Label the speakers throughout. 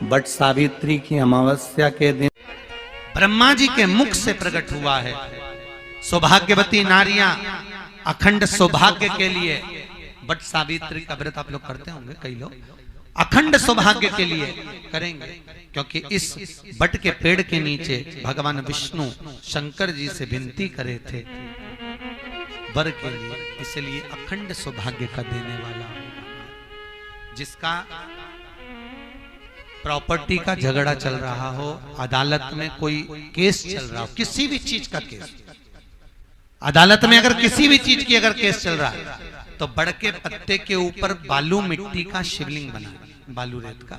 Speaker 1: But Savitri की अमावस्या के दिन
Speaker 2: ब्रह्मा जी के मुख से प्रकट हुआ है। सौभाग्यवती नारियां अखंड सौभाग्य के लिए बट सावित्री का व्रत आप लोग करते होंगे, कई लोग अखंड सौभाग्य के लिए करेंगे, क्योंकि इस बट के पेड़ के नीचे भगवान विष्णु शंकर जी से विनती करे थे वर के लिए, इसलिए अखंड सौभाग्य का देने वाला जिसका प्रॉपर्टी का झगड़ा चल रहा हो, अदालत में कोई केस चल रहा हो, किसी भी चीज का केस, अदालत में अगर किसी भी चीज की अगर केस चल रहा है तो बड़ के पत्ते के ऊपर बालू मिट्टी का शिवलिंग बना, बालू रेत का,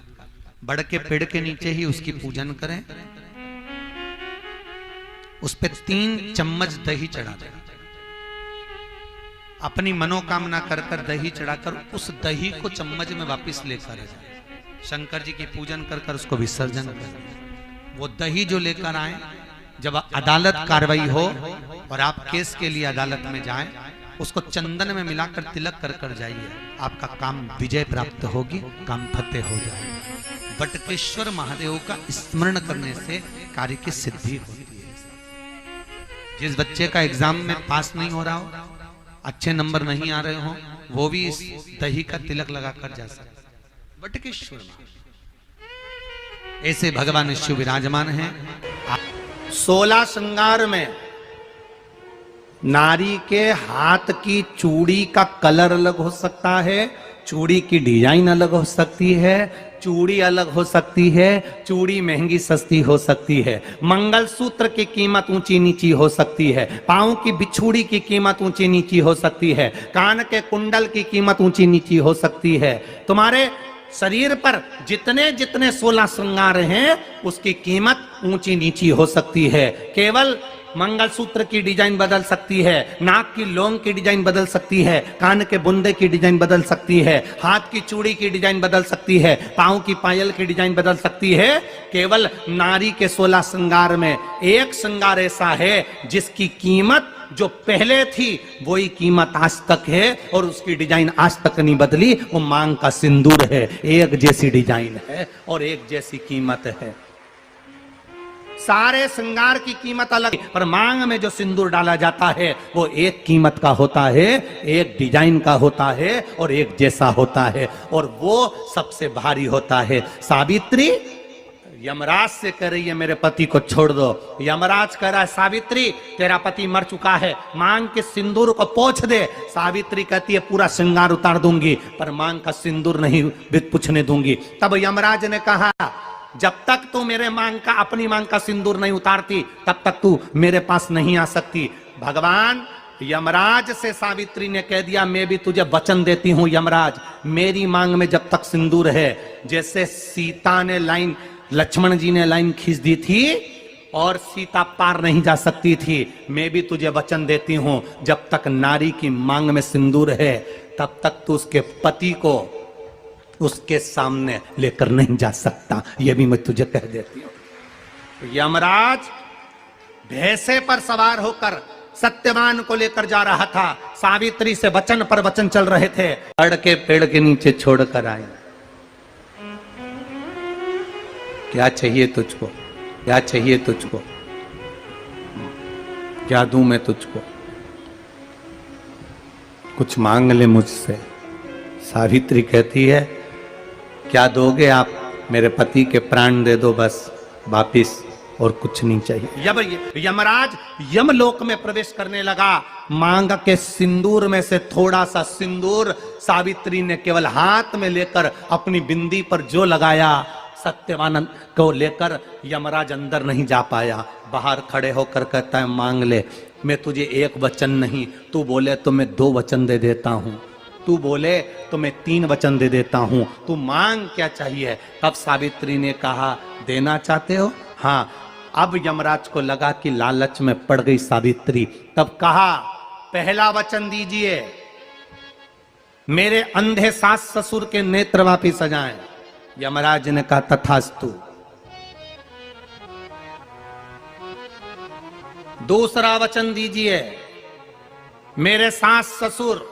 Speaker 2: बड़ के पेड़ के नीचे ही उसकी पूजन करें, उस पे 3 चम्मच दही चढ़ा दें, अपनी मनोकामना कर कर दही चढ़ाकर उस दही को चम्मच में वापस लेकर जाए, शंकर जी की पूजन कर कर उसको विसर्जन करें। वो दही जो लेकर आए, जब अदालत कार्रवाई हो और आप केस के लिए अदालत में जाएं, उसको चंदन में मिलाकर तिलक कर कर जाइए, आपका काम विजय प्राप्त होगी, काम फतेह हो जाएगा। बटकेश्वर महादेव का स्मरण करने से कार्य की सिद्धि होती है। जिस बच्चे का एग्जाम में पास नहीं हो रहा हो, अच्छे नंबर नहीं आ रहे हो, वो भी इस दही का तिलक लगाकर जा सकता। बटकेश्वर ऐसे भगवान शिव विराजमान हैं।
Speaker 1: 16 श्रृंगार में नारी के हाथ की चूड़ी का कलर अलग हो सकता है, चूड़ी की डिजाइन अलग हो सकती है, चूड़ी अलग हो सकती है, चूड़ी महंगी सस्ती हो सकती है, मंगलसूत्र की कीमत ऊंची नीची हो सकती है, पांव की बिछुड़ी की कीमत ऊंची नीची हो सकती है, कान के कुंडल की कीमत ऊंची नीची हो सकती है। तुम्हारे शरीर पर जितने जितने 16 श्रृंगार हैं उसकी कीमत ऊंची नीची हो सकती है। केवल मंगलसूत्र की डिजाइन बदल सकती है, नाक की लौंग की डिजाइन बदल सकती है, कान के बुंदे की डिजाइन बदल सकती है, हाथ की चूड़ी की डिजाइन बदल सकती है, पांव की पायल की डिजाइन बदल सकती है। केवल नारी के 16 श्रृंगार में एक श्रृंगार ऐसा है जिसकी कीमत जो पहले थी वही कीमत आज तक है और उसकी डिजाइन आज तक नहीं बदली। वो मांग का सिंदूर है, एक जैसी डिजाइन है और एक जैसी कीमत है। सारे श्रृंगार की कीमत अलग, पर मांग में जो सिंदूर डाला जाता है वो एक कीमत का होता है, एक डिजाइन का होता है और एक जैसा होता है, और वो सबसे भारी होता है। सावित्री यमराज से कह रही है मेरे पति को छोड़ दो। यमराज कह रहा है सावित्री तेरा पति मर चुका है, मांग के सिंदूर को पोंछ दे। सावित्री कहती है पूरा श्रृंगार उतार दूंगी पर मांग का सिंदूर नहीं पूछने दूंगी। तब यमराज ने कहा जब तक तू मेरे मांग का अपनी मांग का सिंदूर नहीं उतारती तब तक तू मेरे पास नहीं आ सकती। भगवान यमराज से सावित्री ने कह दिया मैं भी तुझे वचन देती हूं यमराज, मेरी मांग में जब तक सिंदूर है, जैसे सीता ने लाइन, लक्ष्मण जी ने लाइन खींच दी थी और सीता पार नहीं जा सकती थी, मैं भी तुझे वचन देती हूं जब तक नारी की मांग में सिंदूर है तब तक तू उसके पति को उसके सामने लेकर नहीं जा सकता। यह भी मैं तुझे कह देती हूं। यमराज भैंसे पर सवार होकर सत्यवान को लेकर जा रहा था, सावित्री से वचन पर वचन चल रहे थे, अड़ के पेड़ के नीचे छोड़कर आए। क्या चाहिए तुझको, क्या चाहिए तुझको, क्या दूं मैं तुझको, कुछ मांग ले मुझसे। सावित्री कहती है क्या दोगे आप, मेरे पति के प्राण दे दो बस वापिस, और कुछ नहीं चाहिए। यमराज यमलोक में प्रवेश करने लगा। मांग के सिंदूर में से थोड़ा सा सिंदूर सावित्री ने केवल हाथ में लेकर अपनी बिंदी पर जो लगाया, सत्यवान को लेकर यमराज अंदर नहीं जा पाया। बाहर खड़े होकर कहता है मांग ले, मैं तुझे एक वचन नहीं, तू बोले तो मैं 2 वचन दे देता हूं, तू बोले तो मैं 3 वचन दे देता हूं, तू मांग क्या चाहिए। तब सावित्री ने कहा देना चाहते हो, हाँ। अब यमराज को लगा कि लालच में पड़ गई सावित्री, तब कहा पहला वचन दीजिए, मेरे अंधे सास ससुर के नेत्र वापिस आ जाएं। यमराज ने कहा तथास्तु। दूसरा वचन दीजिए, मेरे सास ससुर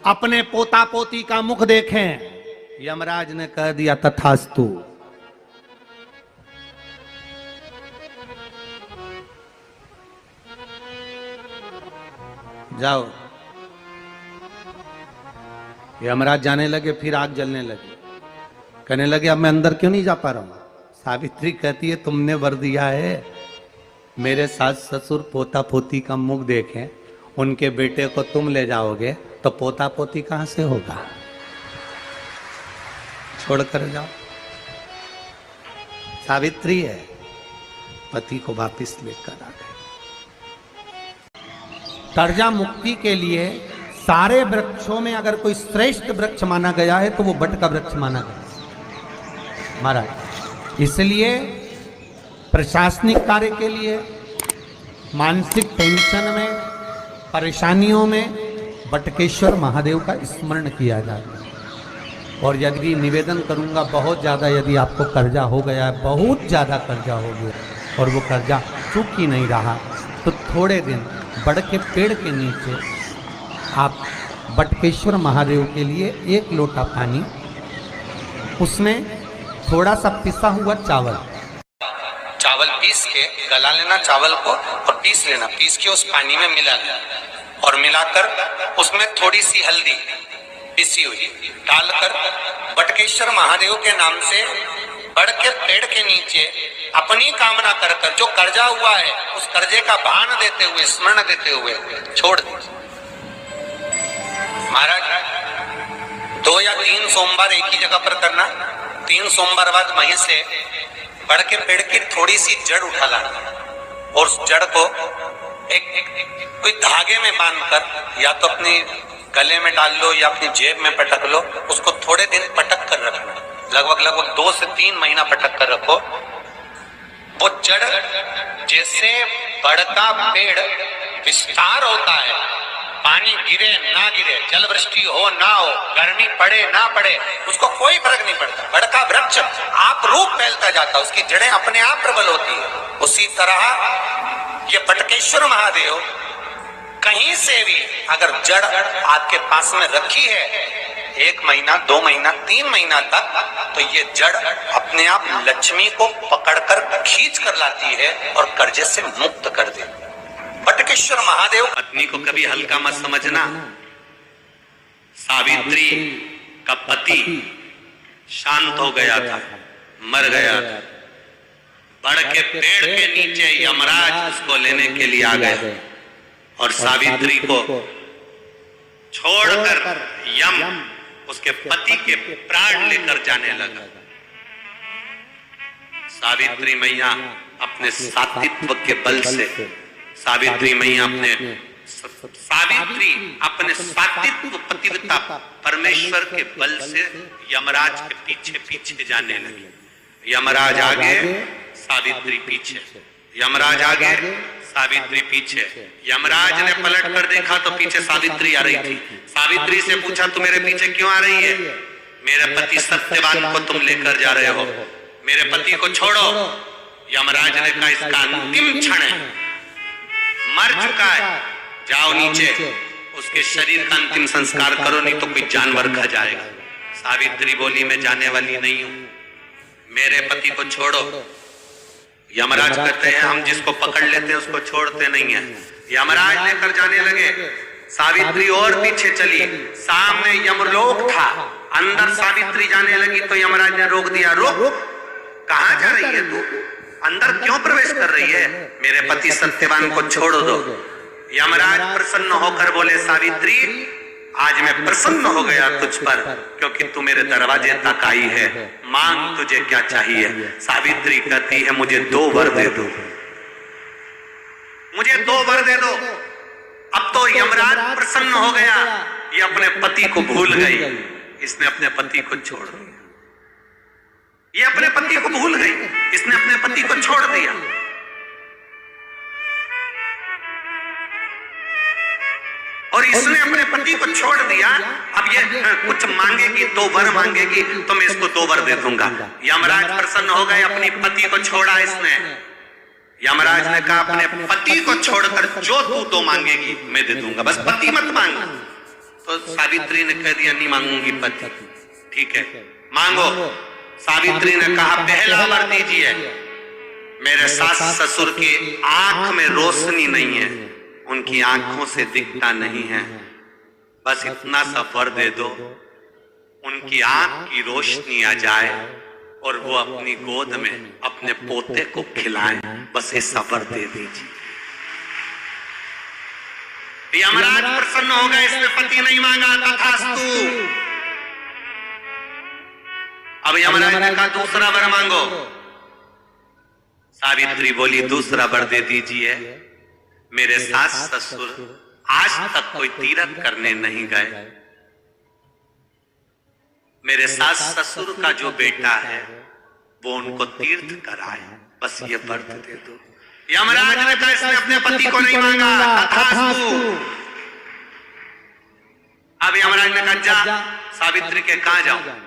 Speaker 1: अपने पोता पोती का मुख देखें। यमराज ने कह दिया तथास्तु। जाओ। यमराज जाने लगे, फिर आग जलने लगी। कहने लगे अब मैं अंदर क्यों नहीं जा पा रहा हूं? सावित्री कहती है तुमने वर दिया है, मेरे सास ससुर पोता पोती का मुख देखें, उनके बेटे को तुम ले जाओगे तो पोता पोती कहां से होगा? छोड़कर जाओ। सावित्री है, पति को वापिस लेकर आ गए। कर्जा मुक्ति के लिए सारे वृक्षों में अगर कोई श्रेष्ठ वृक्ष माना गया है तो वो बट का वृक्ष माना गया महाराज। इसलिए प्रशासनिक कार्य के लिए, मानसिक टेंशन में, परेशानियों में बटकेश्वर महादेव का स्मरण किया जाता है। और यदि निवेदन करूंगा, बहुत ज़्यादा यदि आपको कर्जा हो गया है, बहुत ज़्यादा कर्जा हो गया और वो कर्जा चूक ही नहीं रहा, तो थोड़े दिन बड़ के पेड़ के नीचे आप बटकेश्वर महादेव के लिए 1 लोटा पानी, उसमें थोड़ा सा पिसा हुआ चावल पीस के गला लेना चावल को और पीस लेना, पीस के उस पानी में मिला लेना और मिलाकर उसमें थोड़ी सी हल्दी पिसी हुई डालकर बटकेश्वर महादेव के नाम से बड़ के पेड़ के नीचे अपनी कामना कर कर जो कर्जा हुआ है उस कर्जे का भान देते हुए, स्मरण देते हुए छोड़ दीजिए। महाराज 2 या 3 सोमवार एक ही जगह पर करना। 3 सोमवार बाद वहीं से बड़ के पेड़ की थोड़ी सी जड़ उठा लाना और उस जड़ को कोई धागे में बांधकर या तो अपने गले में डाल लो या अपनी जेब में पटक लो, उसको थोड़े दिन पटक कर रखना, लगभग 2 से 3 महीना पटक कर रखो। वो जड़ जैसे बढ़ता पेड़ विस्तार होता है, पानी गिरे ना गिरे, जल वृष्टि हो ना हो, गर्मी पड़े ना पड़े, उसको कोई फर्क नहीं पड़ता। बढ़ता वृक्ष आप रूप फैलता जाता, उसकी जड़ें अपने आप प्रबल होती है। उसी तरह ये बटकेश्वर महादेव कहीं से भी अगर जड़ आपके पास में रखी है 1 महीना, 2 महीना, 3 महीना तक, तो ये जड़ अपने आप लक्ष्मी को पकड़कर खींच कर लाती है और कर्जे से मुक्त कर देती है। बटकेश्वर महादेव।
Speaker 2: पत्नी को कभी हल्का मत समझना। सावित्री का पति शांत हो गया था, मर गया था। बड़ के पेड़ के नीचे यमराज उसको लेने के लिए आ गए और सावित्री को छोड़कर यम उसके पति के प्राण लेकर जाने लगा। सावित्री मैया अपने सात्वित्व के बल से, सावित्री मैया अपने सात्वित्व पतिव्रता परमेश्वर के बल से यमराज के पीछे पीछे जाने लगी। यमराज आगे, सावित्री पीछे, यमराज आगे, सावित्री पीछे। यमराज ने पलट कर देखा तो पीछे सावित्री आ रही थी। सावित्री से पूछा तू मेरे पीछे क्यों आ रही है? मेरे पति सत्यवान को तुम लेकर जा रहे हो, मेरे पति को छोड़ो। यमराज ने कहा इसका अंतिम क्षण है, मर चुका है, जाओ नीचे उसके शरीर का अंतिम संस्कार करो, नहीं तो कोई जानवर खा जाएगा। सावित्री बोली मैं जाने वाली नहीं हूं, मेरे पति को छोड़ो। यमराज कहते हैं हम जिसको पकड़ लेते हैं उसको छोड़ते नहीं है। यमराज लेकर जाने लगे, सावित्री और पीछे चली, सामने यमलोक था, अंदर सावित्री जाने लगी तो यमराज ने रोक दिया, रोक, कहां जा रही है तू, अंदर क्यों प्रवेश कर रही है, मेरे पति सत्यवान को छोड़ दो। यमराज प्रसन्न होकर बोले सावित्री आज मैं प्रसन्न हो गया तुझ पर, क्योंकि तू मेरे दरवाजे तक आई है, मांग तुझे क्या चाहिए। सावित्री कहती है मुझे 2 वर दे दो, मुझे 2 वर दे दो। अब तो यमराज प्रसन्न हो गया, ये अपने पति को भूल गई, इसने अपने पति को छोड़ दिया, ये अपने पति को भूल गई, इसने अपने पति को छोड़ दिया। और इसने अपने पति को छोड़ दिया, अब ये कुछ मांगेगी, 2 वर मांगेगी तो मैं इसको 2 वर दे दूंगा। यमराज प्रसन्न हो गए, अपनी पति को छोड़ा इसने। यमराज ने कहा अपने पति को छोड़कर जो तू 2 मांगेगी मैं दे दूंगा, बस पति मत मांग। तो सावित्री ने कह दिया नहीं मांगूंगी पति। ठीक है, मांगो। सावित्री ने कहा पहला वर दीजिए। मेरे सास ससुर की आंख में रोशनी नहीं है, उनकी आंखों से दिखता नहीं है, बस इतना सा वर दे दो, उनकी आंख की रोशनी आ जाए और वो अपनी गोद में अपने पोते को खिलाएं, बस ऐसा वर दे दीजिए। यमराज प्रसन्न हो गए, इसने पति नहीं मांगा, तथास्तु। अब यमराज ने कहा दूसरा वर मांगो। सावित्री बोली दूसरा वर दे दीजिए। मेरे सास ससुर आज तक कोई तीर्थ करने नहीं गए, मेरे सास ससुर का जो बेटा है वो उनको तीर्थ कराए, बस ये व्रत दे दो। यमराज ने कहा इसने अपने पति को नहीं मांगा, तथास्तु। अब यमराज ने कहा जा सावित्री के कहां जाऊं?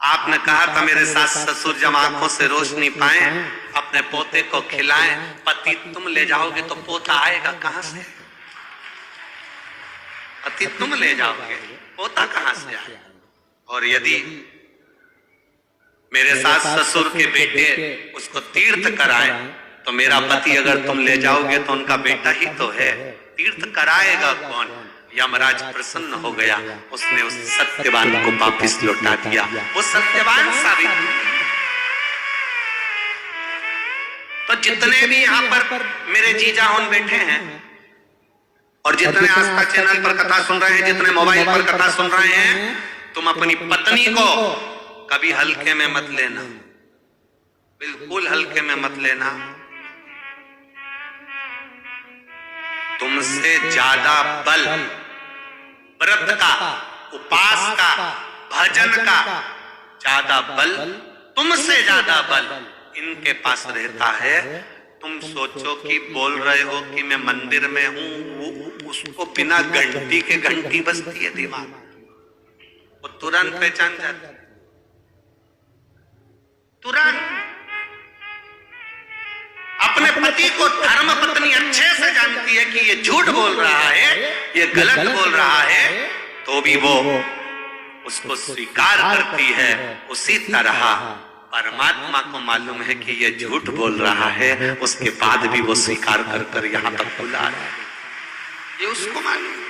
Speaker 2: आपने कहा था मेरे सास ससुर जब आंखों से रोशनी पाए अपने पोते को खिलाएं, पति तुम ले जाओगे तो पोता आएगा कहां से? पति तुम ले जाओगे, पोता कहां से आएगा? और यदि मेरे सास ससुर के बेटे उसको तीर्थ कराए तो मेरा पति अगर तुम ले जाओगे तो उनका बेटा ही तो है, तीर्थ कराएगा कौन? यमराज प्रसन्न हो गया, उसने उस सत्यवान को वापिस लौटा दिया। वो सत्यवान सावित्री। तो जितने भी यहाँ पर मेरे जीजा होन बैठे हैं और जितने आस्था चैनल पर कथा सुन रहे हैं, जितने मोबाइल पर कथा सुन रहे हैं, तुम अपनी पत्नी को कभी हल्के में मत लेना, बिल्कुल हल्के में मत लेना। तुमसे ज्यादा बल व्रत का, उपास का, भजन का ज्यादा बल, तुमसे ज्यादा बल इनके पास रहता है। तुम सोचो कि बोल रहे हो कि मैं मंदिर में हूं, उसको बिना घंटी के घंटी बजती है दिमाग, वो तुरंत पहचान जाता, तुरंत। अपने पति को धर्म पत्नी अच्छे से जानती है कि ये झूठ बोल रहा है, ये गलत बोल रहा है, तो भी वो उसको स्वीकार करती है। उसी तरह परमात्मा को मालूम है कि ये झूठ बोल रहा है, उसके बाद भी वो स्वीकार कर यहाँ तक बुला रहा है, ये उसको मालूम है।